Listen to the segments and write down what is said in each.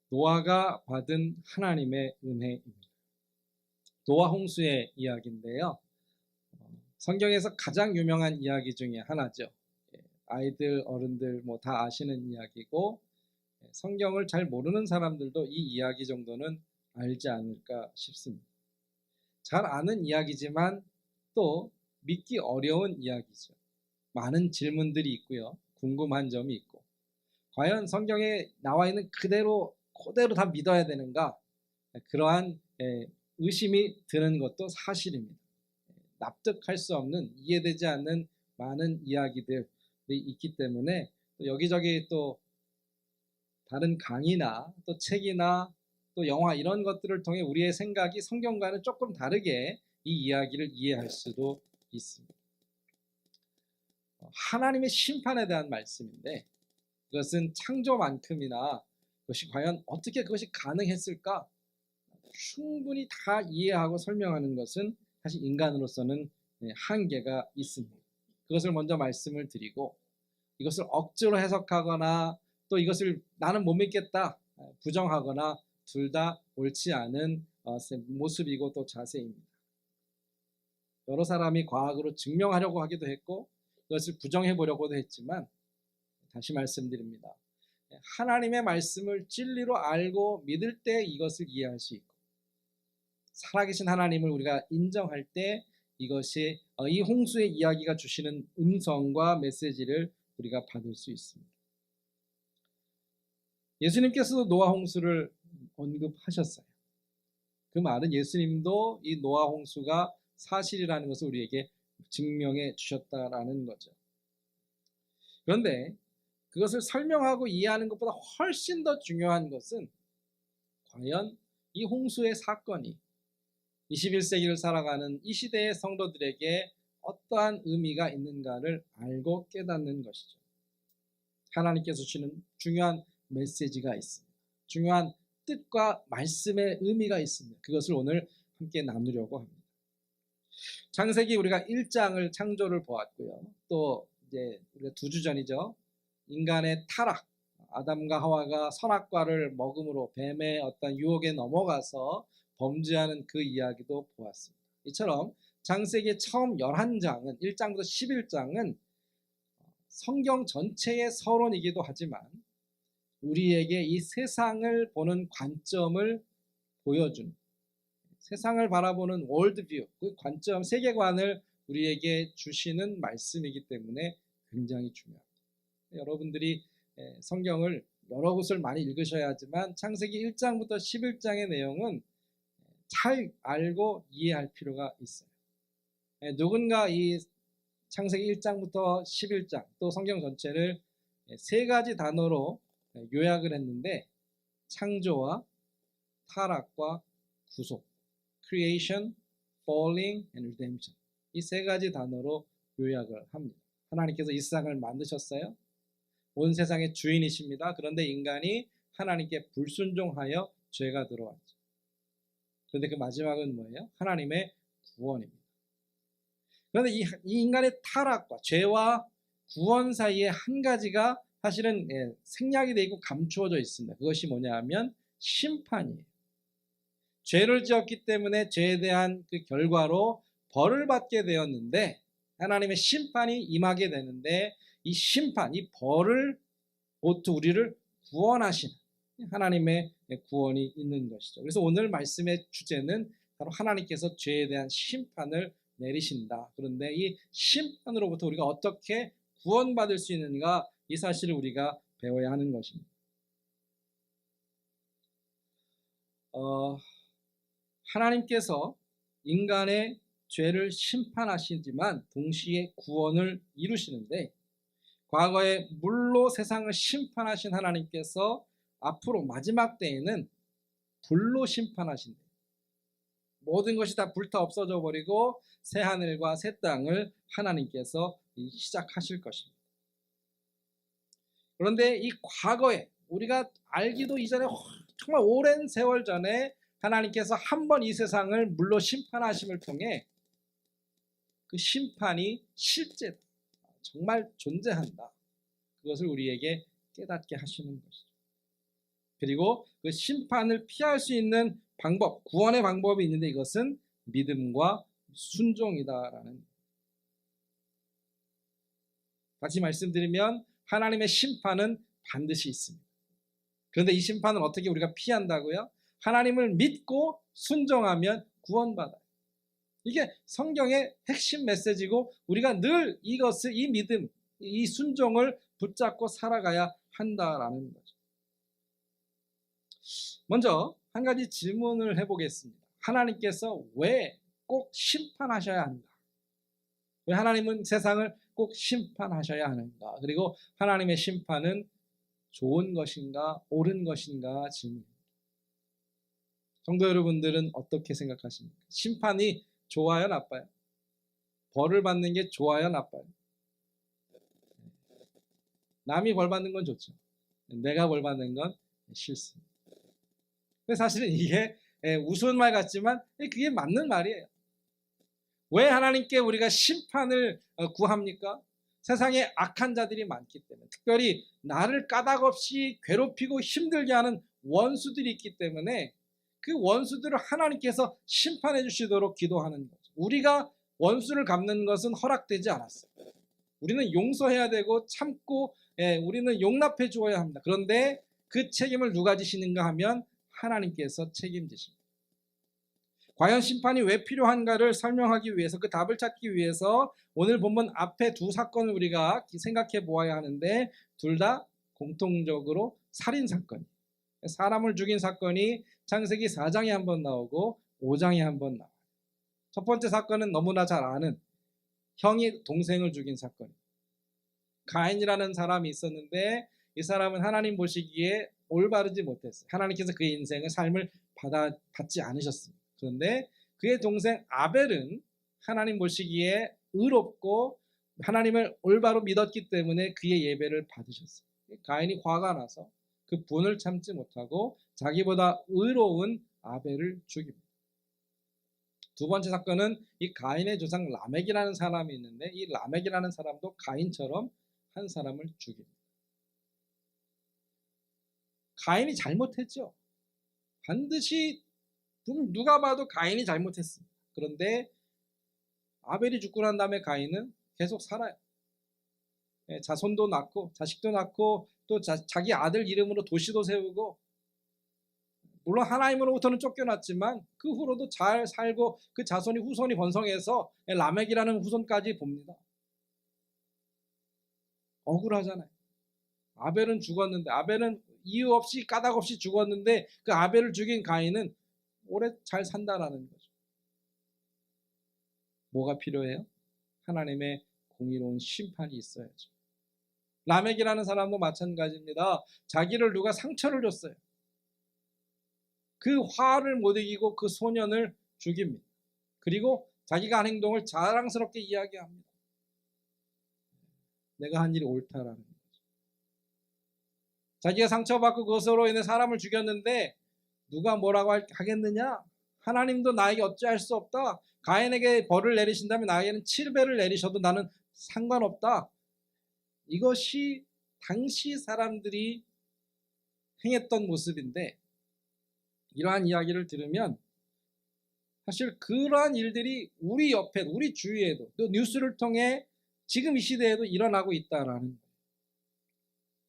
노아가 받은 하나님의 은혜입니다. 노아 홍수의 이야기인데요. 성경에서 가장 유명한 이야기 중에 하나죠. 아이들, 어른들 다 아시는 이야기고, 성경을 잘 모르는 사람들도 이 이야기 정도는 알지 않을까 싶습니다. 잘 아는 이야기지만 또 믿기 어려운 이야기죠. 많은 질문들이 있고요. 궁금한 점이 있고, 과연 성경에 나와 있는 그대로 다 믿어야 되는가? 그러한 의심이 드는 것도 사실입니다. 납득할 수 없는, 이해되지 않는 많은 이야기들이 있기 때문에 여기저기 또 다른 강의나 또 책이나 또 영화 이런 것들을 통해 우리의 생각이 성경과는 조금 다르게 이 이야기를 이해할 수도 있습니다. 하나님의 심판에 대한 말씀인데, 그것은 창조만큼이나 그것이 과연 어떻게 그것이 가능했을까? 충분히 다 이해하고 설명하는 것은 사실 인간으로서는 한계가 있습니다. 그것을 먼저 말씀을 드리고, 이것을 억지로 해석하거나 또 이것을 나는 못 믿겠다 부정하거나 둘 다 옳지 않은 모습이고 또 자세입니다. 여러 사람이 과학으로 증명하려고 하기도 했고 이것을 부정해 보려고도 했지만, 다시 말씀드립니다. 하나님의 말씀을 진리로 알고 믿을 때 이것을 이해할 수 있고, 살아계신 하나님을 우리가 인정할 때 이것이 이 홍수의 이야기가 주시는 음성과 메시지를 우리가 받을 수 있습니다. 예수님께서도 노아 홍수를 언급하셨어요. 그 말은 예수님도 이 노아 홍수가 사실이라는 것을 우리에게 증명해 주셨다라는 거죠. 그런데 그것을 설명하고 이해하는 것보다 훨씬 더 중요한 것은 과연 이 홍수의 사건이 21세기를 살아가는 이 시대의 성도들에게 어떠한 의미가 있는가를 알고 깨닫는 것이죠. 하나님께서 주시는 중요한 메시지가 있습니다. 중요한 뜻과 말씀의 의미가 있습니다. 그것을 오늘 함께 나누려고 합니다. 창세기 우리가 1장을 창조를 보았고요. 또 이제 우리가 2주 전이죠. 인간의 타락, 아담과 하와가 선악과를 먹음으로 뱀의 어떤 유혹에 넘어가서 범죄하는 그 이야기도 보았습니다. 이처럼 창세기 처음 11장은 1장부터 11장은 성경 전체의 서론이기도 하지만 우리에게 이 세상을 보는 관점을 보여주는, 세상을 바라보는 월드뷰, 그 관점, 세계관을 우리에게 주시는 말씀이기 때문에 굉장히 중요합니다. 여러분들이 성경을 여러 곳을 많이 읽으셔야 하지만 창세기 1장부터 11장의 내용은 잘 알고 이해할 필요가 있어요. 누군가 이 창세기 1장부터 11장 또 성경 전체를 3가지 단어로 요약을 했는데, 창조와 타락과 구속, creation, falling, and redemption, 이 3가지 단어로 요약을 합니다. 하나님께서 이 세상을 만드셨어요. 온 세상의 주인이십니다. 그런데 인간이 하나님께 불순종하여 죄가 들어왔죠. 그런데 그 마지막은 뭐예요? 하나님의 구원입니다. 그런데 이 인간의 타락과 죄와 구원 사이에 한 가지가 사실은 생략이 되어 있고 감추어져 있습니다. 그것이 뭐냐 하면 심판이에요. 죄를 지었기 때문에 죄에 대한 그 결과로 벌을 받게 되었는데, 하나님의 심판이 임하게 되는데, 이 심판, 이 벌을 보트 우리를 구원하시는 하나님의 구원이 있는 것이죠. 그래서 오늘 말씀의 주제는 바로 하나님께서 죄에 대한 심판을 내리신다. 그런데 이 심판으로부터 우리가 어떻게 구원받을 수 있는가, 이 사실을 우리가 배워야 하는 것입니다. 하나님께서 인간의 죄를 심판하시지만 동시에 구원을 이루시는데, 과거에 물로 세상을 심판하신 하나님께서 앞으로 마지막 때에는 불로 심판하신다. 모든 것이 다 불타 없어져 버리고 새 하늘과 새 땅을 하나님께서 시작하실 것입니다. 그런데 이 과거에 우리가 알기도 이전에 정말 오랜 세월 전에 하나님께서 한 번 이 세상을 물로 심판하심을 통해 그 심판이 실제 정말 존재한다. 그것을 우리에게 깨닫게 하시는 것이죠. 그리고 그 심판을 피할 수 있는 방법, 구원의 방법이 있는데 이것은 믿음과 순종이다라는. 다시 말씀드리면 하나님의 심판은 반드시 있습니다. 그런데 이 심판은 어떻게 우리가 피한다고요? 하나님을 믿고 순종하면 구원받아요. 이게 성경의 핵심 메시지고 우리가 늘 이것을, 이 믿음, 이 순종을 붙잡고 살아가야 한다라는 거죠. 먼저 한 가지 질문을 해보겠습니다. 하나님께서 왜 꼭 심판하셔야 하는가? 왜 하나님은 세상을 꼭 심판하셔야 하는가? 그리고 하나님의 심판은 좋은 것인가 옳은 것인가 질문입니다. 성도 여러분들은 어떻게 생각하십니까? 심판이 좋아요 나빠요? 벌을 받는 게 좋아요 나빠요? 남이 벌 받는 건 좋죠. 내가 벌 받는 건 싫습니다. 근데 사실은 이게 우스운 말 같지만 그게 맞는 말이에요. 왜 하나님께 우리가 심판을 구합니까? 세상에 악한 자들이 많기 때문에, 특별히 나를 까닭없이 괴롭히고 힘들게 하는 원수들이 있기 때문에 그 원수들을 하나님께서 심판해 주시도록 기도하는 거죠. 우리가 원수를 갚는 것은 허락되지 않았어요. 우리는 용서해야 되고 참고 우리는 용납해 주어야 합니다. 그런데 그 책임을 누가 지시는가 하면 하나님께서 책임지십니다. 과연 심판이 왜 필요한가를 설명하기 위해서, 그 답을 찾기 위해서 오늘 본문 앞에 두 사건을 우리가 생각해 보아야 하는데 둘 다 공통적으로 살인 사건, 사람을 죽인 사건이 창세기 4장에 한번 나오고 5장에 한번 나와요. 첫 번째 사건은 너무나 잘 아는 형이 동생을 죽인 사건입니다. 가인이라는 사람이 있었는데 이 사람은 하나님 보시기에 올바르지 못했어요. 하나님께서 그의 인생을, 삶을 받지 않으셨습니다. 그런데 그의 동생 아벨은 하나님 보시기에 의롭고 하나님을 올바로 믿었기 때문에 그의 예배를 받으셨어요. 가인이 화가 나서 그 분을 참지 못하고 자기보다 의로운 아벨을 죽입니다. 두 번째 사건은 이 가인의 조상 라멕이라는 사람이 있는데 이 라멕이라는 사람도 가인처럼 한 사람을 죽입니다. 가인이 잘못했죠. 반드시 누가 봐도 가인이 잘못했습니다. 그런데 아벨이 죽고 난 다음에 가인은 계속 살아요. 자손도 낳고 자식도 낳고 또 자기 아들 이름으로 도시도 세우고, 물론 하나님으로부터는 쫓겨났지만 그 후로도 잘 살고 그 자손이 후손이 번성해서 라멕이라는 후손까지 봅니다. 억울하잖아요. 아벨은 죽었는데, 아벨은 이유 없이 까닭 없이 죽었는데 그 아벨을 죽인 가인은 오래 잘 산다라는 거죠. 뭐가 필요해요? 하나님의 공의로운 심판이 있어야죠. 라멕이라는 사람도 마찬가지입니다. 자기를 누가 상처를 줬어요. 그 화를 못 이기고 그 소년을 죽입니다. 그리고 자기가 한 행동을 자랑스럽게 이야기합니다. 내가 한 일이 옳다라는 거죠. 자기가 상처받고 그것으로 인해 사람을 죽였는데 누가 뭐라고 하겠느냐? 하나님도 나에게 어찌할 수 없다. 가인에게 벌을 내리신다면 나에게는 7배를 내리셔도 나는 상관없다. 이것이 당시 사람들이 행했던 모습인데, 이러한 이야기를 들으면 사실 그러한 일들이 우리 옆에, 우리 주위에도, 또 뉴스를 통해 지금 이 시대에도 일어나고 있다라는 거예요.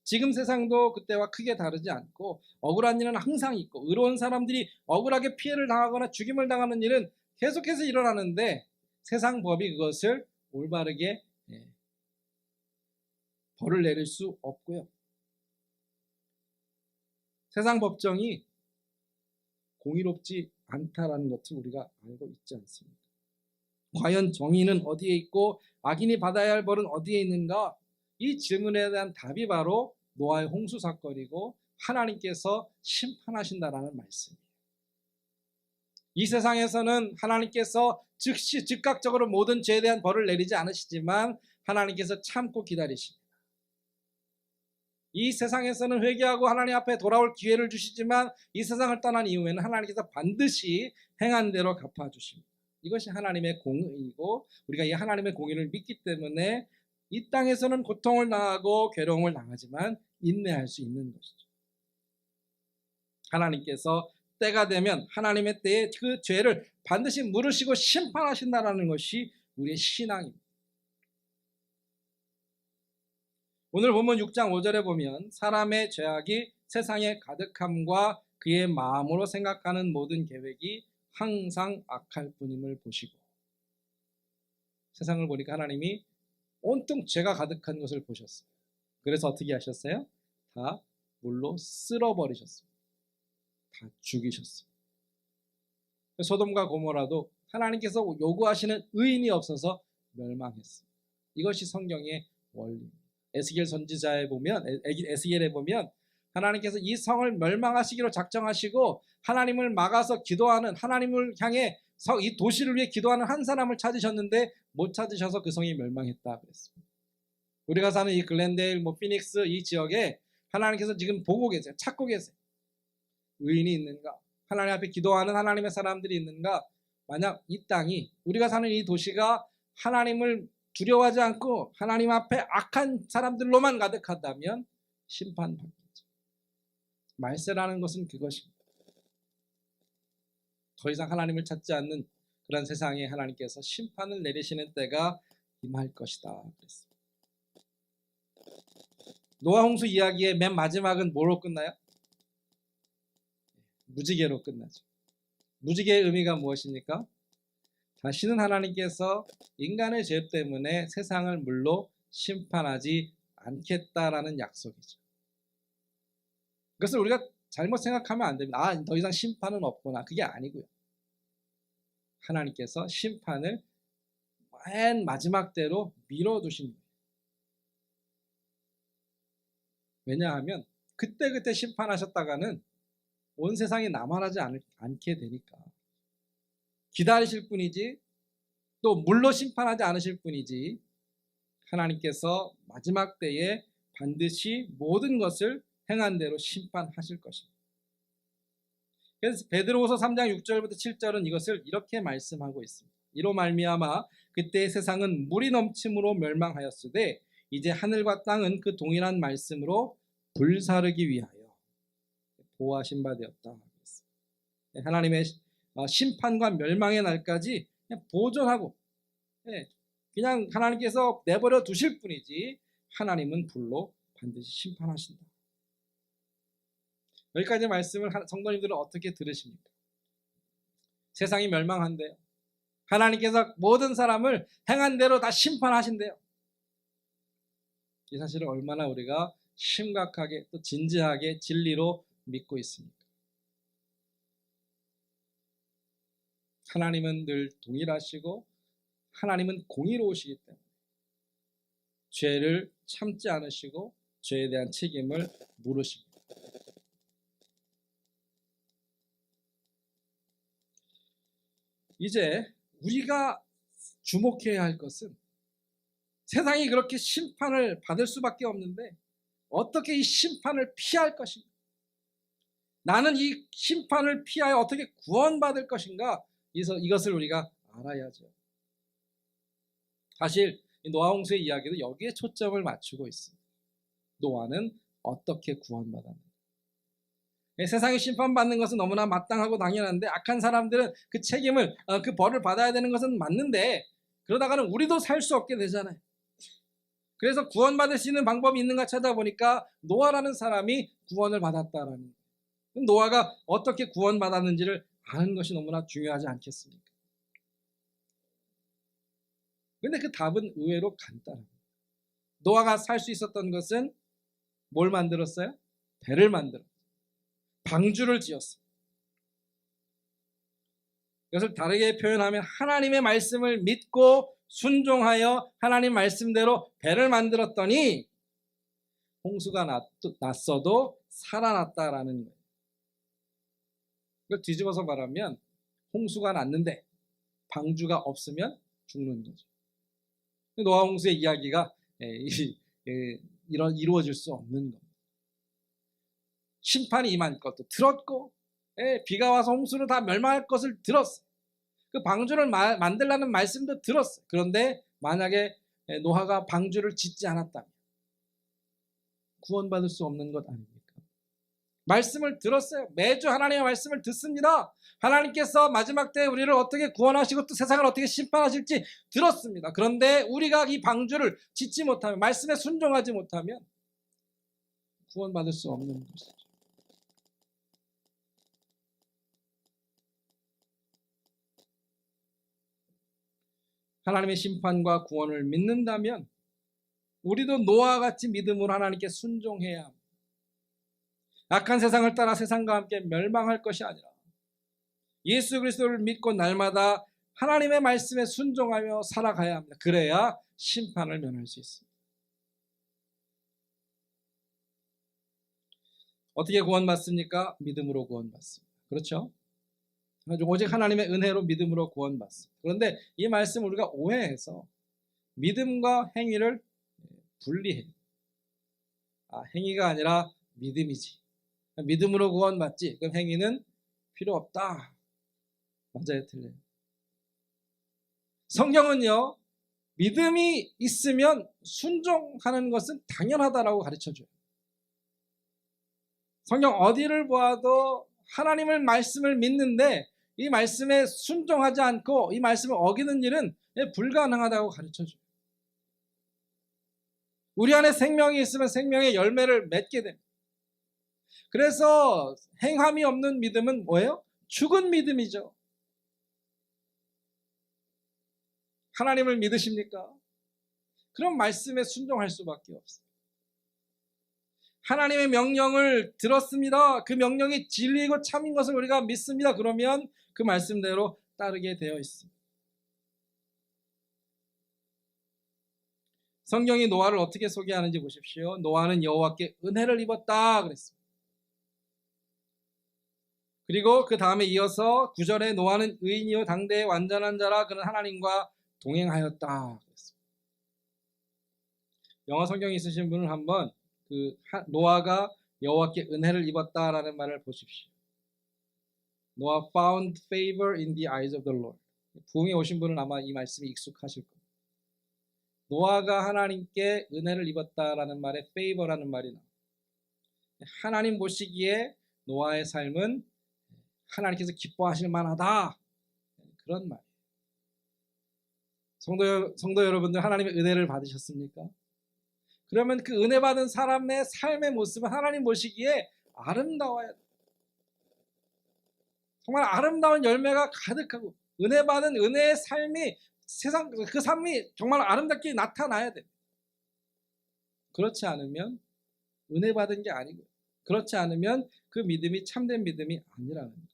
지금 세상도 그때와 크게 다르지 않고 억울한 일은 항상 있고 의로운 사람들이 억울하게 피해를 당하거나 죽임을 당하는 일은 계속해서 일어나는데 세상 법이 그것을 올바르게 벌을 내릴 수 없고요. 세상 법정이 공의롭지 않다라는 것을 우리가 알고 있지 않습니까? 과연 정의는 어디에 있고 악인이 받아야 할 벌은 어디에 있는가? 이 질문에 대한 답이 바로 노아의 홍수 사건이고 하나님께서 심판하신다라는 말씀이에요. 이 세상에서는 하나님께서 즉각적으로 모든 죄에 대한 벌을 내리지 않으시지만 하나님께서 참고 기다리십니다. 이 세상에서는 회개하고 하나님 앞에 돌아올 기회를 주시지만 이 세상을 떠난 이후에는 하나님께서 반드시 행한 대로 갚아주십니다. 이것이 하나님의 공의이고 우리가 이 하나님의 공의를 믿기 때문에 이 땅에서는 고통을 당하고 괴로움을 당하지만 인내할 수 있는 것이죠. 하나님께서 때가 되면 하나님의 때에 그 죄를 반드시 물으시고 심판하신다라는 것이 우리의 신앙입니다. 오늘 본문 6장 5절에 보면 사람의 죄악이 세상에 가득함과 그의 마음으로 생각하는 모든 계획이 항상 악할 뿐임을 보시고, 세상을 보니까 하나님이 온통 죄가 가득한 것을 보셨어요. 그래서 어떻게 하셨어요? 다 물로 쓸어버리셨습니다. 다 죽이셨습니다. 소돔과 고모라도 하나님께서 요구하시는 의인이 없어서 멸망했습니다. 이것이 성경의 원리입니다. 에스겔 선지자에 보면, 에스겔에 보면 하나님께서 이 성을 멸망하시기로 작정하시고 하나님을 막아서 기도하는, 하나님을 향해 이 도시를 위해 기도하는 한 사람을 찾으셨는데 못 찾으셔서 그 성이 멸망했다 그랬습니다. 우리가 사는 이 글렌데일, 피닉스 이 지역에 하나님께서 지금 보고 계세요. 찾고 계세요. 의인이 있는가? 하나님 앞에 기도하는 하나님의 사람들이 있는가? 만약 이 땅이, 우리가 사는 이 도시가 하나님을 두려워하지 않고 하나님 앞에 악한 사람들로만 가득하다면 심판받겠죠. 말세라는 것은 그것입니다. 더 이상 하나님을 찾지 않는 그런 세상에 하나님께서 심판을 내리시는 때가 임할 것이다 그랬습니다. 노아 홍수 이야기의 맨 마지막은 뭐로 끝나요? 무지개로 끝나죠. 무지개의 의미가 무엇입니까? 다시는 하나님께서 인간의 죄 때문에 세상을 물로 심판하지 않겠다라는 약속이죠. 그것을 우리가 잘못 생각하면 안 됩니다. 더 이상 심판은 없구나. 그게 아니고요. 하나님께서 심판을 맨 마지막 때로 미뤄두신 거예요. 왜냐하면 그때 심판하셨다가는 온 세상이 남아나지 않게 되니까. 기다리실 뿐이지, 또 물로 심판하지 않으실 뿐이지, 하나님께서 마지막 때에 반드시 모든 것을 행한 대로 심판하실 것입니다. 그래서 베드로후서 3장 6절부터 7절은 이것을 이렇게 말씀하고 있습니다. 이로 말미암아 그때의 세상은 물이 넘침으로 멸망하였으되 이제 하늘과 땅은 그 동일한 말씀으로 불사르기 위하여 보호하신 바 되었다. 하나님의 심판과 멸망의 날까지 그냥 보존하고, 그냥 하나님께서 내버려 두실 뿐이지 하나님은 불로 반드시 심판하신다. 여기까지 말씀을 성도님들은 어떻게 들으십니까? 세상이 멸망한대요. 하나님께서 모든 사람을 행한 대로 다 심판하신대요. 이 사실을 얼마나 우리가 심각하게 또 진지하게 진리로 믿고 있습니까? 하나님은 늘 동일하시고 하나님은 공의로우시기 때문에 죄를 참지 않으시고 죄에 대한 책임을 물으십니다. 이제 우리가 주목해야 할 것은 세상이 그렇게 심판을 받을 수밖에 없는데 어떻게 이 심판을 피할 것인가? 나는 이 심판을 피하여 어떻게 구원받을 것인가? 이것을 우리가 알아야죠. 사실 노아 홍수의 이야기도 여기에 초점을 맞추고 있습니다. 노아는 어떻게 구원받았는가? 세상에 심판받는 것은 너무나 마땅하고 당연한데 악한 사람들은 그 책임을, 그 벌을 받아야 되는 것은 맞는데 그러다가는 우리도 살 수 없게 되잖아요. 그래서 구원받을 수 있는 방법이 있는가 찾아보니까 노아라는 사람이 구원을 받았다라는 거예요. 노아가 어떻게 구원받았는지를 아는 것이 너무나 중요하지 않겠습니까? 그런데 그 답은 의외로 간단합니다. 노아가 살 수 있었던 것은 뭘 만들었어요? 배를 만들었어요. 방주를 지었습니다. 이것을 다르게 표현하면 하나님의 말씀을 믿고 순종하여 하나님 말씀대로 배를 만들었더니 홍수가 났어도 살아났다라는 거예요. 이걸 뒤집어서 말하면 홍수가 났는데 방주가 없으면 죽는 거죠. 노아 홍수의 이야기가 이루어질 수 없는 겁니다. 심판이 임할 것도 들었고, 비가 와서 홍수로 다 멸망할 것을 들었어요. 그 방주를 만들라는 말씀도 들었어요. 그런데 만약에 노아가 방주를 짓지 않았다면 구원받을 수 없는 것 아닙니까? 말씀을 들었어요. 매주 하나님의 말씀을 듣습니다. 하나님께서 마지막 때 우리를 어떻게 구원하시고 또 세상을 어떻게 심판하실지 들었습니다. 그런데 우리가 이 방주를 짓지 못하면, 말씀에 순종하지 못하면 구원받을 수 없는 것이죠. 하나님의 심판과 구원을 믿는다면 우리도 노아와 같이 믿음으로 하나님께 순종해야 합니다. 악한 세상을 따라 세상과 함께 멸망할 것이 아니라 예수 그리스도를 믿고 날마다 하나님의 말씀에 순종하며 살아가야 합니다. 그래야 심판을 면할 수 있습니다. 어떻게 구원받습니까? 믿음으로 구원받습니다. 그렇죠? 오직 하나님의 은혜로 믿음으로 구원받습니다. 그런데 이 말씀을 우리가 오해해서 믿음과 행위를 분리해요. 행위가 아니라 믿음이지. 믿음으로 구원받지. 그럼 행위는 필요 없다. 맞아요, 틀려요? 성경은요, 믿음이 있으면 순종하는 것은 당연하다라고 가르쳐줘요. 성경 어디를 보아도 하나님의 말씀을 믿는데 이 말씀에 순종하지 않고 이 말씀을 어기는 일은 불가능하다고 가르쳐줘요. 우리 안에 생명이 있으면 생명의 열매를 맺게 됩니다. 그래서 행함이 없는 믿음은 뭐예요? 죽은 믿음이죠. 하나님을 믿으십니까? 그럼 말씀에 순종할 수밖에 없어요. 하나님의 명령을 들었습니다. 그 명령이 진리이고 참인 것을 우리가 믿습니다. 그러면 그 말씀대로 따르게 되어 있습니다. 성경이 노아를 어떻게 소개하는지 보십시오. 노아는 여호와께 은혜를 입었다 그랬습니다. 그리고 그 다음에 이어서 9절에 노아는 의인이요 당대의 완전한 자라 그는 하나님과 동행하였다 그랬습니다. 영어 성경 있으신 분은 한번 노아가 여호와께 은혜를 입었다라는 말을 보십시오. 노아 found favor in the eyes of the Lord. 부흥에 오신 분은 아마 이 말씀이 익숙하실 겁니다. 노아가 하나님께 은혜를 입었다라는 말에 favor라는 말이 나옵니다. 하나님 보시기에 노아의 삶은 하나님께서 기뻐하실 만하다. 그런 말이에요. 성도 여러분들, 하나님의 은혜를 받으셨습니까? 그러면 그 은혜 받은 사람의 삶의 모습은 하나님 보시기에 아름다워야 돼요. 정말 아름다운 열매가 가득하고 은혜 받은 은혜의 삶이 세상 그 삶이 정말 아름답게 나타나야 돼요. 그렇지 않으면 은혜 받은 게 아니고, 그렇지 않으면 그 믿음이 참된 믿음이 아니라는 거죠.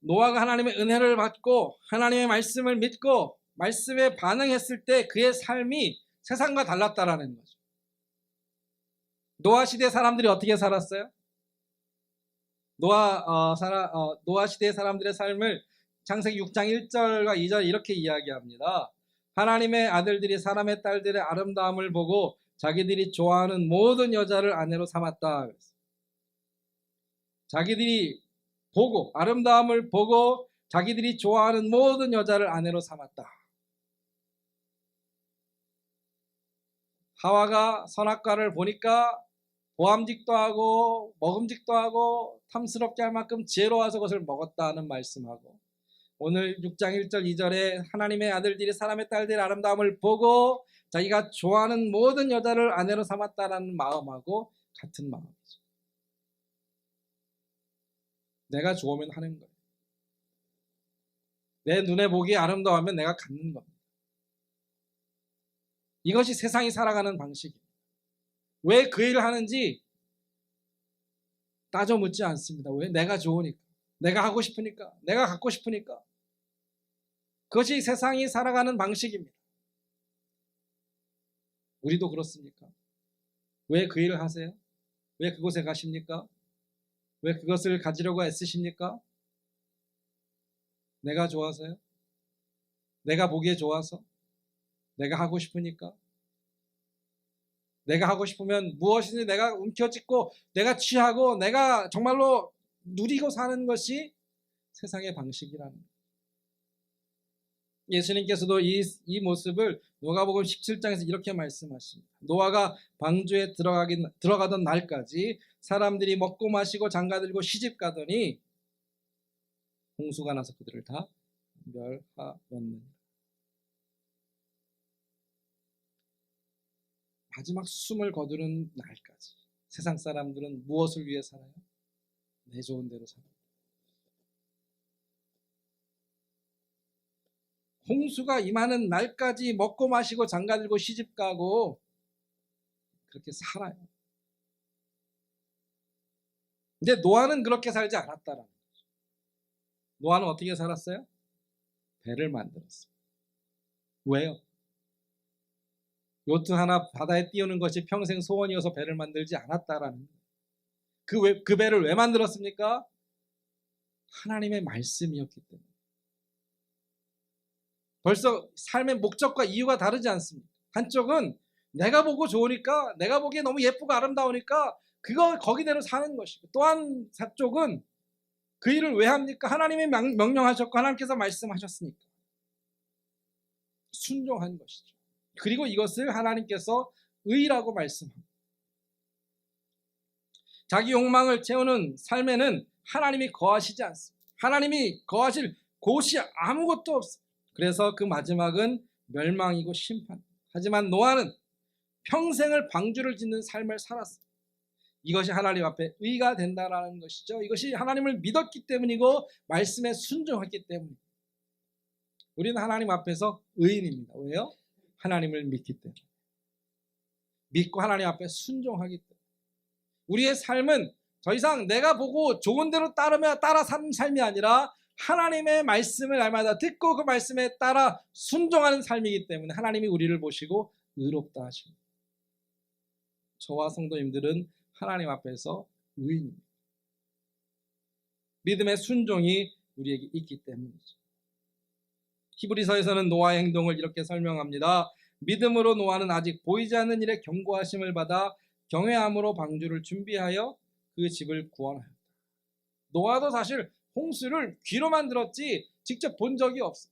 노아가 하나님의 은혜를 받고 하나님의 말씀을 믿고 말씀에 반응했을 때 그의 삶이 세상과 달랐다라는 거죠. 노아 시대 사람들이 어떻게 살았어요? 노아 시대 사람들의 삶을 창세기 6장 1절과 2절 이렇게 이야기합니다. 하나님의 아들들이 사람의 딸들의 아름다움을 보고 자기들이 좋아하는 모든 여자를 아내로 삼았다. 자기들이 보고 아름다움을 보고 자기들이 좋아하는 모든 여자를 아내로 삼았다. 하와가 선악과를 보니까 보암직도 하고 먹음직도 하고 탐스럽게 할 만큼 지혜로워서 그것을 먹었다는 말씀하고, 오늘 6장 1절 2절에 하나님의 아들들이 사람의 딸들의 아름다움을 보고 자기가 좋아하는 모든 여자를 아내로 삼았다라는 마음하고 같은 마음이죠. 내가 좋으면 하는 거예요. 내 눈에 보기에 아름다우면 내가 갖는 겁니다. 이것이 세상이 살아가는 방식입니다. 왜 그 일을 하는지 따져 묻지 않습니다. 왜? 내가 좋으니까, 내가 하고 싶으니까, 내가 갖고 싶으니까. 그것이 세상이 살아가는 방식입니다. 우리도 그렇습니까? 왜 그 일을 하세요? 왜 그곳에 가십니까? 왜 그것을 가지려고 애쓰십니까? 내가 좋아서요? 내가 보기에 좋아서? 내가 하고 싶으니까? 내가 하고 싶으면 무엇이든지 내가 움켜쥐고 내가 취하고 내가 정말로 누리고 사는 것이 세상의 방식이라는 거예요. 예수님께서도 이 모습을 누가복음 17장에서 이렇게 말씀하십니다. 노아가 방주에 들어가던 날까지 사람들이 먹고 마시고 장가들고 시집가더니 홍수가 나서 그들을 다 멸하였느니라. 마지막 숨을 거두는 날까지 세상 사람들은 무엇을 위해 살아요? 내 좋은 대로 살아요. 홍수가 임하는 날까지 먹고 마시고 장가들고 시집가고 그렇게 살아요. 근데 노아는 그렇게 살지 않았다라는 거죠. 노아는 어떻게 살았어요? 배를 만들었어요. 왜요? 요트 하나 바다에 띄우는 것이 평생 소원이어서 배를 만들지 않았다라는 거예요. 그 배를 왜 만들었습니까? 하나님의 말씀이었기 때문에. 벌써 삶의 목적과 이유가 다르지 않습니까? 한쪽은 내가 보고 좋으니까, 내가 보기에 너무 예쁘고 아름다우니까 그거 거기대로 사는 것이고, 또 한쪽은 그 일을 왜 합니까? 하나님이 명령하셨고 하나님께서 말씀하셨으니까 순종한 것이죠. 그리고 이것을 하나님께서 의라고 말씀합니다. 자기 욕망을 채우는 삶에는 하나님이 거하시지 않습니다. 하나님이 거하실 곳이 아무것도 없습니다. 그래서 그 마지막은 멸망이고 심판. 하지만 노아는 평생을 방주를 짓는 삶을 살았습니다. 이것이 하나님 앞에 의가 된다라는 것이죠. 이것이 하나님을 믿었기 때문이고 말씀에 순종했기 때문입니다. 우리는 하나님 앞에서 의인입니다. 왜요? 하나님을 믿기 때문에. 믿고 하나님 앞에 순종하기 때문에. 우리의 삶은 더 이상 내가 보고 좋은 대로 따라 사는 삶이 아니라 하나님의 말씀을 날마다 듣고 그 말씀에 따라 순종하는 삶이기 때문에 하나님이 우리를 보시고 의롭다 하십니다. 저와 성도님들은 하나님 앞에서 의인입니다. 믿음의 순종이 우리에게 있기 때문이죠. 히브리서에서는 노아의 행동을 이렇게 설명합니다. 믿음으로 노아는 아직 보이지 않는 일에 경고하심을 받아 경외함으로 방주를 준비하여 그 집을 구원하였다. 노아도 사실 홍수를 귀로만 들었지 직접 본 적이 없어요.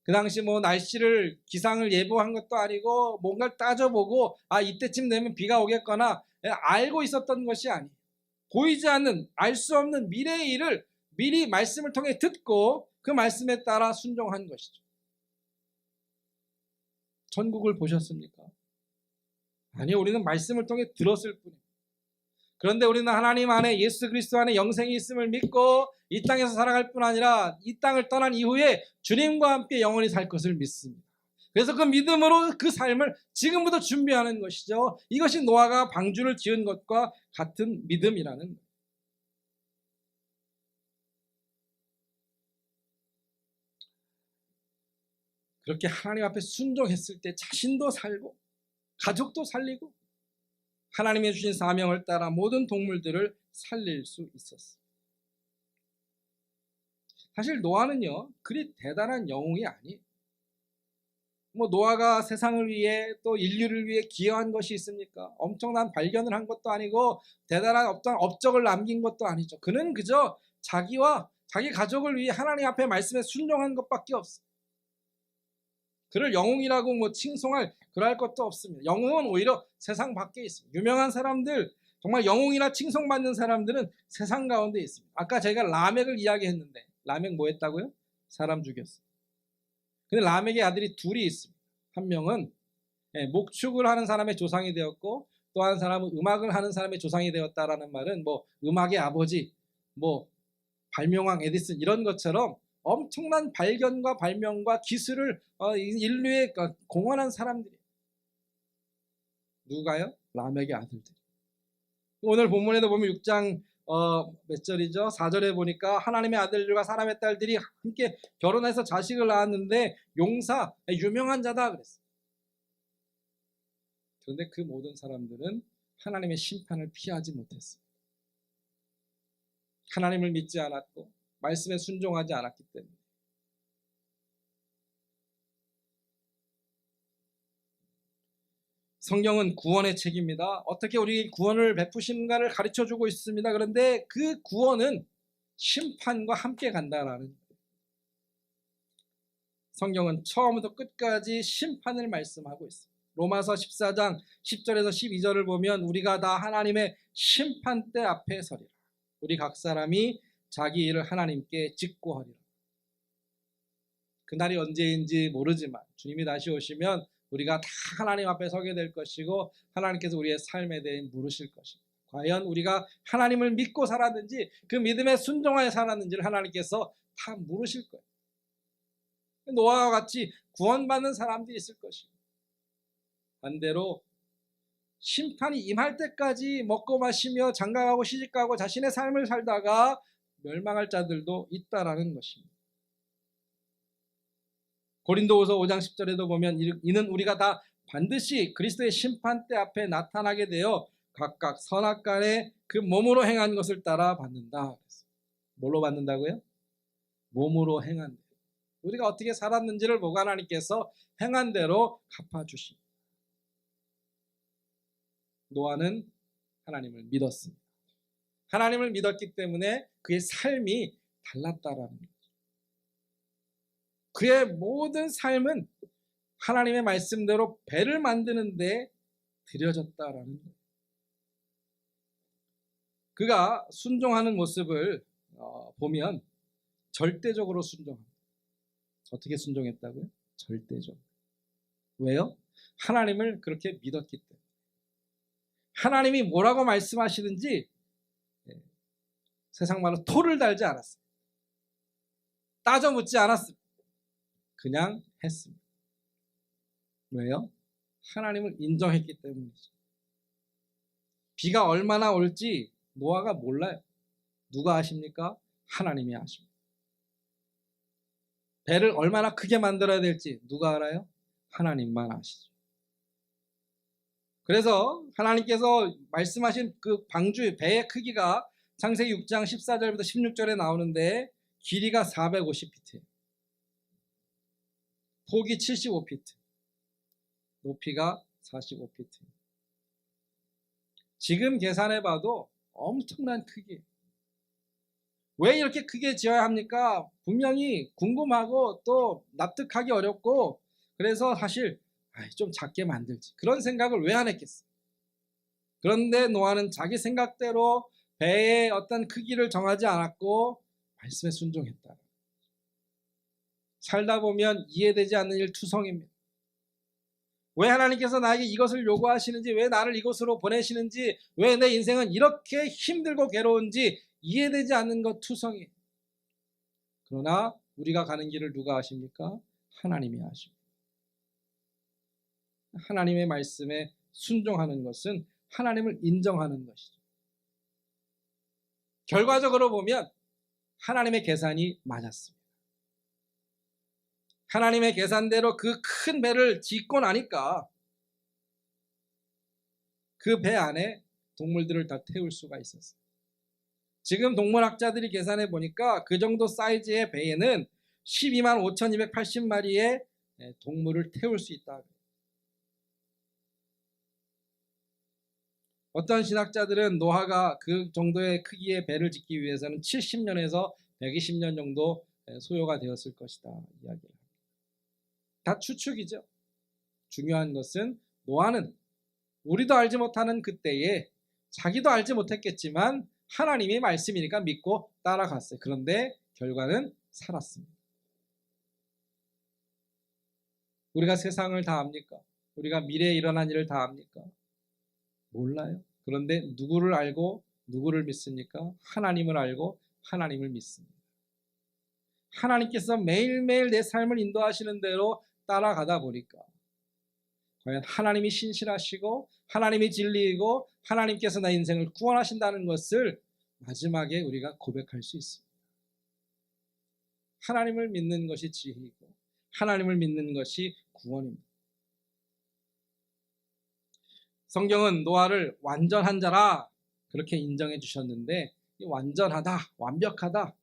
그 당시 날씨를 기상을 예보한 것도 아니고 뭔가를 따져보고 이때쯤 되면 비가 오겠거나 알고 있었던 것이 아니에요. 보이지 않는 알 수 없는 미래의 일을 미리 말씀을 통해 듣고 그 말씀에 따라 순종한 것이죠. 천국을 보셨습니까? 아니요, 우리는 말씀을 통해 들었을 뿐입니다. 그런데 우리는 하나님 안에 예수 그리스도 안에 영생이 있음을 믿고 이 땅에서 살아갈 뿐 아니라 이 땅을 떠난 이후에 주님과 함께 영원히 살 것을 믿습니다. 그래서 그 믿음으로 그 삶을 지금부터 준비하는 것이죠. 이것이 노아가 방주를 지은 것과 같은 믿음이라는 거예요. 그렇게 하나님 앞에 순종했을 때 자신도 살고 가족도 살리고 하나님이 주신 사명을 따라 모든 동물들을 살릴 수 있었어요. 사실 노아는요, 그리 대단한 영웅이 아니에요. 노아가 세상을 위해 또 인류를 위해 기여한 것이 있습니까? 엄청난 발견을 한 것도 아니고 대단한 어떤 업적을 남긴 것도 아니죠. 그는 그저 자기와 자기 가족을 위해 하나님 앞에 말씀에 순종한 것밖에 없어요. 그를 영웅이라고 칭송할 그럴 것도 없습니다. 영웅은 오히려 세상 밖에 있습니다. 유명한 사람들, 정말 영웅이나 칭송받는 사람들은 세상 가운데 있습니다. 아까 저희가 라멕을 이야기했는데 라멕 뭐 했다고요? 사람 죽였어요. 근데 라멕의 아들이 둘이 있습니다. 한 명은 목축을 하는 사람의 조상이 되었고 또 한 사람은 음악을 하는 사람의 조상이 되었다라는 말은 음악의 아버지, 발명왕 에디슨 이런 것처럼 엄청난 발견과 발명과 기술을 인류에 공헌한 사람들이에요. 누가요? 라멕의 아들들. 오늘 본문에도 보면 6장 몇 절이죠? 4절에 보니까 하나님의 아들들과 사람의 딸들이 함께 결혼해서 자식을 낳았는데 용사, 유명한 자다 그랬어요. 그런데 그 모든 사람들은 하나님의 심판을 피하지 못했어요. 하나님을 믿지 않았고 말씀에 순종하지 않았기 때문에. 성경은 구원의 책입니다. 어떻게 우리 구원을 베푸신가를 가르쳐주고 있습니다. 그런데 그 구원은 심판과 함께 간다라는 거예요. 성경은 처음부터 끝까지 심판을 말씀하고 있습니다. 로마서 14장 10절에서 12절을 보면 우리가 다 하나님의 심판대 앞에 서리라. 우리 각 사람이 자기 일을 하나님께 직고하리라. 그날이 언제인지 모르지만 주님이 다시 오시면 우리가 다 하나님 앞에 서게 될 것이고 하나님께서 우리의 삶에 대해 물으실 것입니다. 과연 우리가 하나님을 믿고 살았는지 그 믿음에 순종하여 살았는지를 하나님께서 다 물으실 거예요. 노아와 같이 구원받는 사람들이 있을 것입니다. 반대로 심판이 임할 때까지 먹고 마시며 장가가고 시집가고 자신의 삶을 살다가 멸망할 자들도 있다라는 것입니다. 고린도후서 5장 10절에도 보면 이는 우리가 다 반드시 그리스도의 심판대 앞에 나타나게 되어 각각 선악간에 그 몸으로 행한 것을 따라 받는다. 뭘로 받는다고요? 몸으로 행한 대로. 우리가 어떻게 살았는지를 보고 하나님께서 행한 대로 갚아주십니다. 노아는 하나님을 믿었습니다. 하나님을 믿었기 때문에 그의 삶이 달랐다라는 거죠. 그의 모든 삶은 하나님의 말씀대로 배를 만드는 데 들여졌다라는 거예요. 그가 순종하는 모습을 보면 절대적으로 순종합니다. 어떻게 순종했다고요? 절대적으로. 왜요? 하나님을 그렇게 믿었기 때문에. 하나님이 뭐라고 말씀하시는지 세상 말로 토를 달지 않았어요. 따져 묻지 않았습니다. 그냥 했습니다. 왜요? 하나님을 인정했기 때문이죠. 비가 얼마나 올지 노아가 몰라요. 누가 아십니까? 하나님이 아십니다. 배를 얼마나 크게 만들어야 될지 누가 알아요? 하나님만 아시죠. 그래서 하나님께서 말씀하신 그 방주 배의 크기가 창세기 6장 14절부터 16절에 나오는데 길이가 450피트예요. 폭이 75피트, 높이가 45피트. 지금 계산해봐도 엄청난 크기예요. 왜 이렇게 크게 지어야 합니까? 분명히 궁금하고 또 납득하기 어렵고 그래서 사실 좀 작게 만들지 그런 생각을 왜 안 했겠어요? 그런데 노아는 자기 생각대로 배의 어떤 크기를 정하지 않았고 말씀에 순종했다. 살다 보면 이해되지 않는 일 투성입니다. 왜 하나님께서 나에게 이것을 요구하시는지, 왜 나를 이곳으로 보내시는지, 왜 내 인생은 이렇게 힘들고 괴로운지 이해되지 않는 것 투성이에요. 그러나 우리가 가는 길을 누가 아십니까? 하나님이 아십니다. 하나님의 말씀에 순종하는 것은 하나님을 인정하는 것이죠. 결과적으로 보면 하나님의 계산이 맞았습니다. 하나님의 계산대로 그 큰 배를 짓고 나니까 그 배 안에 동물들을 다 태울 수가 있었어요. 지금 동물학자들이 계산해 보니까 그 정도 사이즈의 배에는 12만 5,280마리의 동물을 태울 수 있다. 어떤 신학자들은 노아가 그 정도의 크기의 배를 짓기 위해서는 70년에서 120년 정도 소요가 되었을 것이다 이야기를 합니다. 다 추측이죠. 중요한 것은 노아는 우리도 알지 못하는 그때에 자기도 알지 못했겠지만 하나님의 말씀이니까 믿고 따라갔어요. 그런데 결과는 살았습니다. 우리가 세상을 다 압니까? 우리가 미래에 일어난 일을 다 압니까? 몰라요. 그런데 누구를 알고 누구를 믿습니까? 하나님을 알고 하나님을 믿습니다. 하나님께서 매일매일 내 삶을 인도하시는 대로 따라가다 보니까 과연 하나님이 신실하시고 하나님이 진리이고 하나님께서 내 인생을 구원하신다는 것을 마지막에 우리가 고백할 수 있습니다. 하나님을 믿는 것이 지혜이고 하나님을 믿는 것이 구원입니다. 성경은 노아를 완전한 자라 그렇게 인정해 주셨는데 이 완전하다, 완벽하다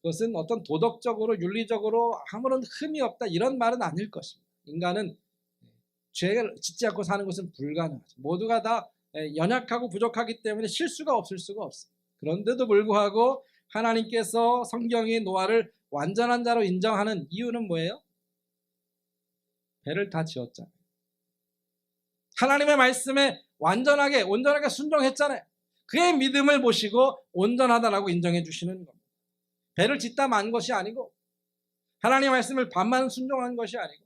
그것은 어떤 도덕적으로 윤리적으로 아무런 흠이 없다 이런 말은 아닐 것입니다. 인간은 죄를 짓지 않고 사는 것은 불가능하죠. 모두가 다 연약하고 부족하기 때문에 실수가 없을 수가 없습니다. 그런데도 불구하고 하나님께서 성경이 노아를 완전한 자로 인정하는 이유는 뭐예요? 배를 다 지었잖아요. 하나님의 말씀에 완전하게 온전하게 순종했잖아요. 그의 믿음을 보시고 온전하다라고 인정해 주시는 겁니다. 배를 짓다 만 것이 아니고 하나님의 말씀을 반만 순종한 것이 아니고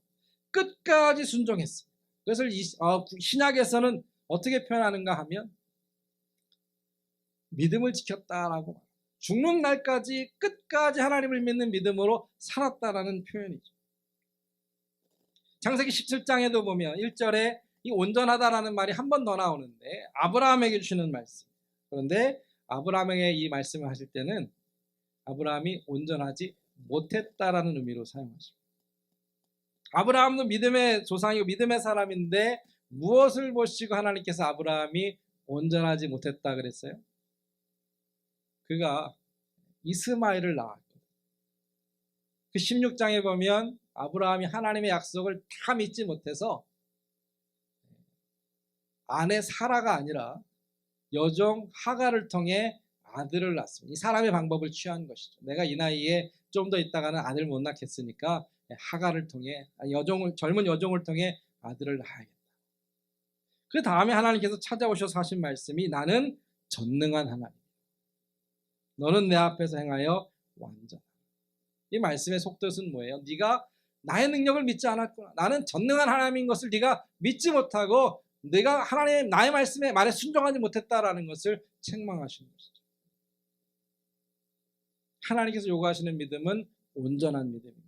끝까지 순종했어요. 그것을 신약에서는 어떻게 표현하는가 하면 믿음을 지켰다라고 말합니다. 죽는 날까지 끝까지 하나님을 믿는 믿음으로 살았다라는 표현이죠. 창세기 17장에도 보면 1절에 이 온전하다라는 말이 한 번 더 나오는데 아브라함에게 주시는 말씀. 그런데 아브라함에게 이 말씀을 하실 때는 아브라함이 온전하지 못했다라는 의미로 사용하십니다. 아브라함도 믿음의 조상이고 믿음의 사람인데 무엇을 보시고 하나님께서 아브라함이 온전하지 못했다 그랬어요? 그가 이스마엘을 낳았거든요. 그 16장에 보면 아브라함이 하나님의 약속을 다 믿지 못해서 아내 사라가 아니라 여종 하가를 통해 아들을 낳습니다. 이 사람의 방법을 취한 것이죠. 내가 이 나이에 좀 더 있다가는 아들 못 낳겠으니까 하가를 통해 젊은 여종을 통해 아들을 낳아야겠다. 그 다음에 하나님께서 찾아오셔서 하신 말씀이 나는 전능한 하나님, 너는 내 앞에서 행하여 완전하다. 이 말씀의 속뜻은 뭐예요? 네가 나의 능력을 믿지 않았구나. 나는 전능한 하나님인 것을 네가 믿지 못하고 내가 하나님 나의 말에 순종하지 못했다라는 것을 책망하시는 것이죠. 하나님께서 요구하시는 믿음은 온전한 믿음입니다.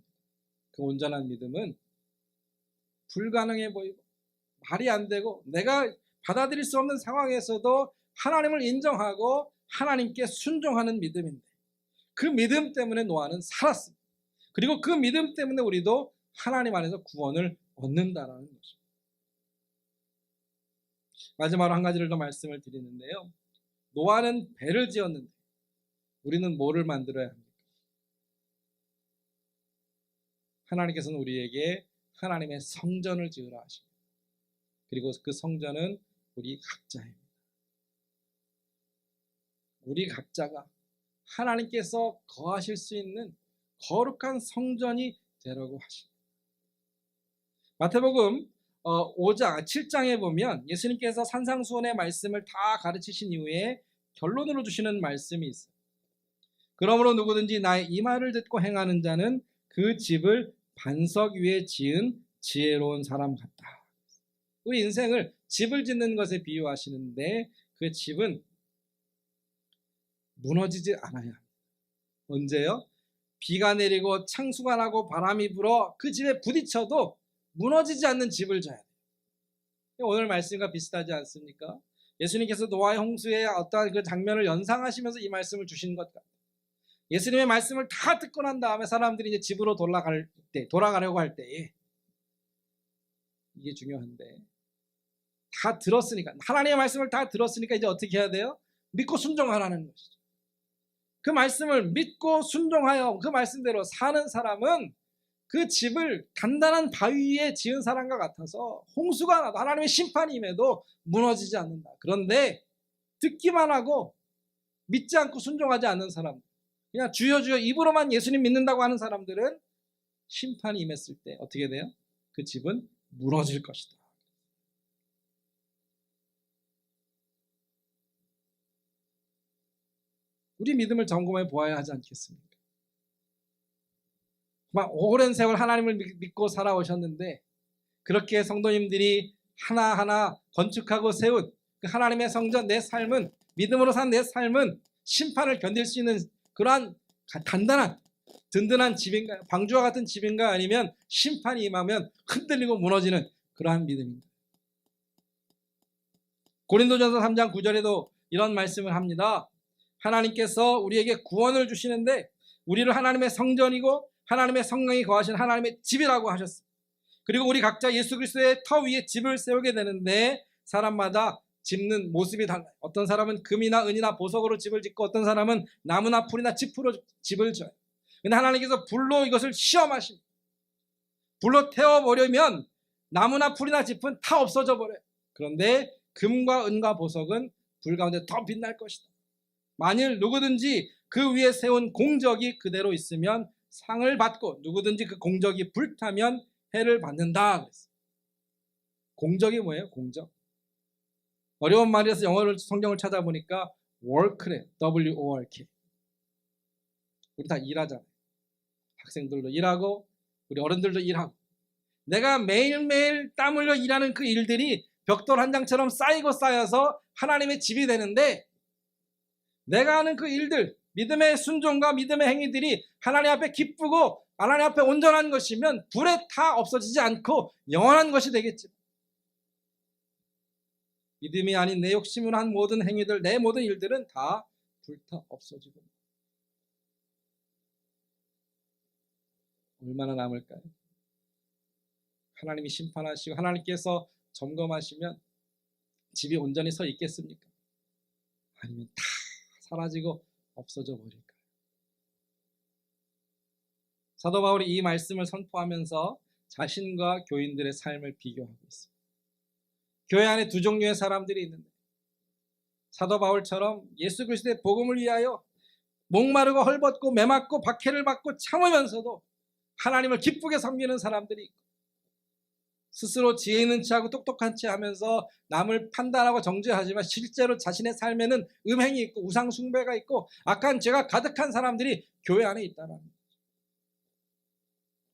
그 온전한 믿음은 불가능해 보이고 말이 안 되고 내가 받아들일 수 없는 상황에서도 하나님을 인정하고 하나님께 순종하는 믿음인데 그 믿음 때문에 노아는 살았습니다. 그리고 그 믿음 때문에 우리도 하나님 안에서 구원을 얻는다라는 것입니다. 마지막으로 한 가지를 더 말씀을 드리는데요. 노아는 배를 지었는데 우리는 뭐를 만들어야 합니까? 하나님께서는 우리에게 하나님의 성전을 지으라 하십니다. 그리고 그 성전은 우리 각자입니다. 우리 각자가 하나님께서 거하실 수 있는 거룩한 성전이 되라고 하십니다. 마태복음 7장에 보면 예수님께서 산상수훈의 말씀을 다 가르치신 이후에 결론으로 주시는 말씀이 있어요. 그러므로 누구든지 나의 이 말을 듣고 행하는 자는 그 집을 반석 위에 지은 지혜로운 사람 같다. 우리 인생을 집을 짓는 것에 비유하시는데 그 집은 무너지지 않아야 합니다. 언제요? 비가 내리고 창수가 나고 바람이 불어 그 집에 부딪혀도 무너지지 않는 집을 져야 돼요. 오늘 말씀과 비슷하지 않습니까? 예수님께서 노아의 홍수의 어떠한 그 장면을 연상하시면서 이 말씀을 주신 것 같아요. 예수님의 말씀을 다 듣고 난 다음에 사람들이 이제 집으로 돌아가려고 할 때에 이게 중요한데 다 들었으니까 하나님의 말씀을 다 들었으니까 이제 어떻게 해야 돼요? 믿고 순종하라는 것이죠. 그 말씀을 믿고 순종하여 그 말씀대로 사는 사람은 그 집을 단단한 바위 위에 지은 사람과 같아서 홍수가 나도 하나님의 심판이 임해도 무너지지 않는다. 그런데 듣기만 하고 믿지 않고 순종하지 않는 사람, 그냥 주여 주여 입으로만 예수님 믿는다고 하는 사람들은 심판이 임했을 때 어떻게 돼요? 그 집은 무너질 것이다. 우리 믿음을 점검해 보아야 하지 않겠습니까? 오랜 세월 하나님을 믿고 살아오셨는데 그렇게 성도님들이 하나하나 건축하고 세운 그 하나님의 성전, 내 삶은 믿음으로 산 내 삶은 심판을 견딜 수 있는 그러한 단단한 든든한 집인가요? 방주와 같은 집인가? 아니면 심판이 임하면 흔들리고 무너지는 그러한 믿음입니다. 고린도전서 3장 9절에도 이런 말씀을 합니다. 하나님께서 우리에게 구원을 주시는데 우리를 하나님의 성전이고 하나님의 성령이 거하신 하나님의 집이라고 하셨습니다. 그리고 우리 각자 예수 그리스도의 터 위에 집을 세우게 되는데 사람마다 짓는 모습이 달라요. 어떤 사람은 금이나 은이나 보석으로 집을 짓고 어떤 사람은 나무나 풀이나 짚으로 집을 져요. 그런데 하나님께서 불로 이것을 시험하십니다. 불로 태워버리면 나무나 풀이나 짚은 다 없어져 버려요. 그런데 금과 은과 보석은 불 가운데 더 빛날 것이다. 만일 누구든지 그 위에 세운 공적이 그대로 있으면 상을 받고 누구든지 그 공적이 불타면 해를 받는다 그랬어요. 공적이 뭐예요? 공적. 어려운 말이라서 영어를 성경을 찾아보니까 work래, W-O-R-K. 우리 다 일하잖아요. 학생들도 일하고 우리 어른들도 일하고 내가 매일매일 땀 흘려 일하는 그 일들이 벽돌 한 장처럼 쌓이고 쌓여서 하나님의 집이 되는데 내가 하는 그 일들, 믿음의 순종과 믿음의 행위들이 하나님 앞에 기쁘고 하나님 앞에 온전한 것이면 불에 타 없어지지 않고 영원한 것이 되겠지. 믿음이 아닌 내 욕심으로 한 모든 행위들, 내 모든 일들은 다 불타 없어지고 얼마나 남을까요? 하나님이 심판하시고 하나님께서 점검하시면 집이 온전히 서 있겠습니까? 아니면 다 사라지고 없어져 버릴까요? 사도 바울이 이 말씀을 선포하면서 자신과 교인들의 삶을 비교하고 있습니다. 교회 안에 두 종류의 사람들이 있는데 사도 바울처럼 예수 그리스도의 복음을 위하여 목마르고 헐벗고 매맞고 박해를 받고 참으면서도 하나님을 기쁘게 섬기는 사람들이 있고 스스로 지혜 있는 체하고 똑똑한 체 하면서 남을 판단하고 정죄하지만 실제로 자신의 삶에는 음행이 있고 우상 숭배가 있고 악한 죄가 가득한 사람들이 교회 안에 있다는 거죠.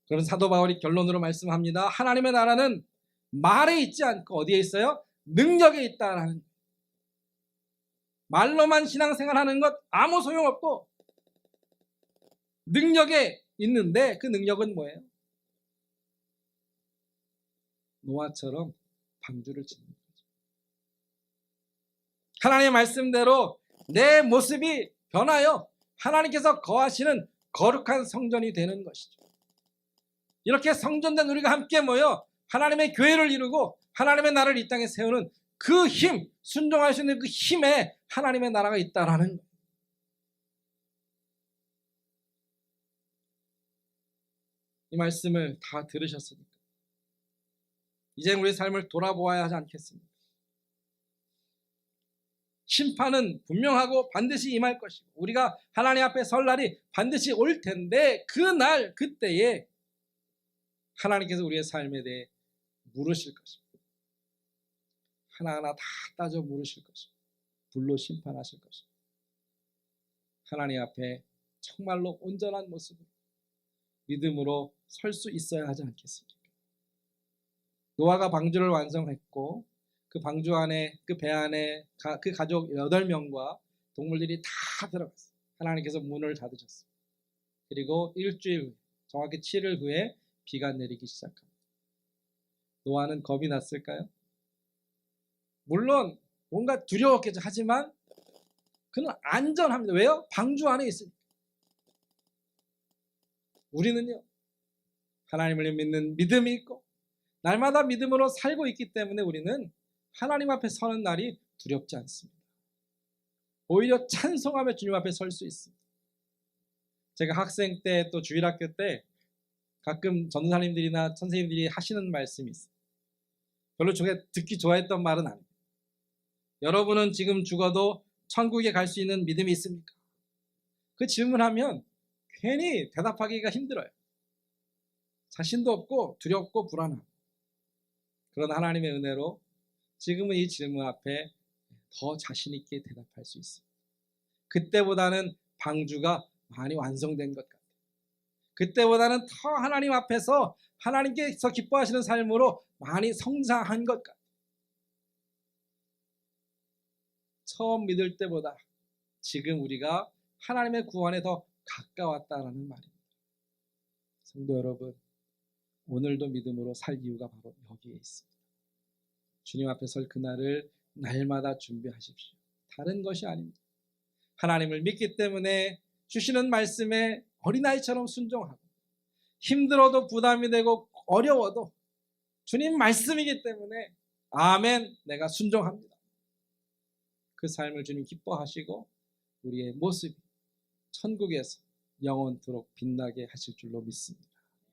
그런 사도 바울이 결론으로 말씀합니다. 하나님의 나라는 말에 있지 않고 어디에 있어요? 능력에 있다라는 거예요. 말로만 신앙생활하는 것 아무 소용없고 능력에 있는데 그 능력은 뭐예요? 노아처럼 방주를 짓는 거죠. 하나님의 말씀대로 내 모습이 변하여 하나님께서 거하시는 거룩한 성전이 되는 것이죠. 이렇게 성전된 우리가 함께 모여 하나님의 교회를 이루고 하나님의 나라를 이 땅에 세우는 그 힘, 순종할 수 있는 그 힘에 하나님의 나라가 있다라는 거예요. 이 말씀을 다 들으셨으니까 이제 우리 삶을 돌아보아야 하지 않겠습니까? 심판은 분명하고 반드시 임할 것이고 우리가 하나님 앞에 설 날이 반드시 올 텐데 그날 그때에 하나님께서 우리의 삶에 대해 물으실 것입니다. 하나하나 다 따져 물으실 것입니다. 불로 심판하실 것입니다. 하나님 앞에 정말로 온전한 모습으로 믿음으로 설 수 있어야 하지 않겠습니까? 노아가 방주를 완성했고 그 방주 안에 그 배 안에 그 가족 8명과 동물들이 다 들어갔어요. 하나님께서 문을 닫으셨어요. 그리고 일주일 후에 정확히 7일 후에 비가 내리기 시작합니다. 노아는 겁이 났을까요? 물론 뭔가 두려웠겠죠. 하지만 그는 안전합니다. 왜요? 방주 안에 있으니까. 우리는요. 하나님을 믿는 믿음이 있고 날마다 믿음으로 살고 있기 때문에 우리는 하나님 앞에 서는 날이 두렵지 않습니다. 오히려 찬송하며 주님 앞에 설 수 있습니다. 제가 학생 때 또 주일학교 때 가끔 전도사님들이나 선생님들이 하시는 말씀이 있어요. 별로 듣기 좋아했던 말은 아니에요. 여러분은 지금 죽어도 천국에 갈 수 있는 믿음이 있습니까? 그 질문하면 괜히 대답하기가 힘들어요. 자신도 없고 두렵고 불안하고. 그런 하나님의 은혜로 지금은 이 질문 앞에 더 자신 있게 대답할 수 있습니다. 그때보다는 방주가 많이 완성된 것 같아요. 그때보다는 더 하나님 앞에서 하나님께서 기뻐하시는 삶으로 많이 성장한 것 같아요. 처음 믿을 때보다 지금 우리가 하나님의 구원에 더 가까웠다라는 말입니다. 성도 여러분, 오늘도 믿음으로 살 이유가 바로 여기에 있습니다. 주님 앞에 설 그날을 날마다 준비하십시오. 다른 것이 아닙니다. 하나님을 믿기 때문에 주시는 말씀에 어린아이처럼 순종하고 힘들어도 부담이 되고 어려워도 주님 말씀이기 때문에 아멘, 내가 순종합니다. 그 삶을 주님 기뻐하시고 우리의 모습이 천국에서 영원토록 빛나게 하실 줄로 믿습니다.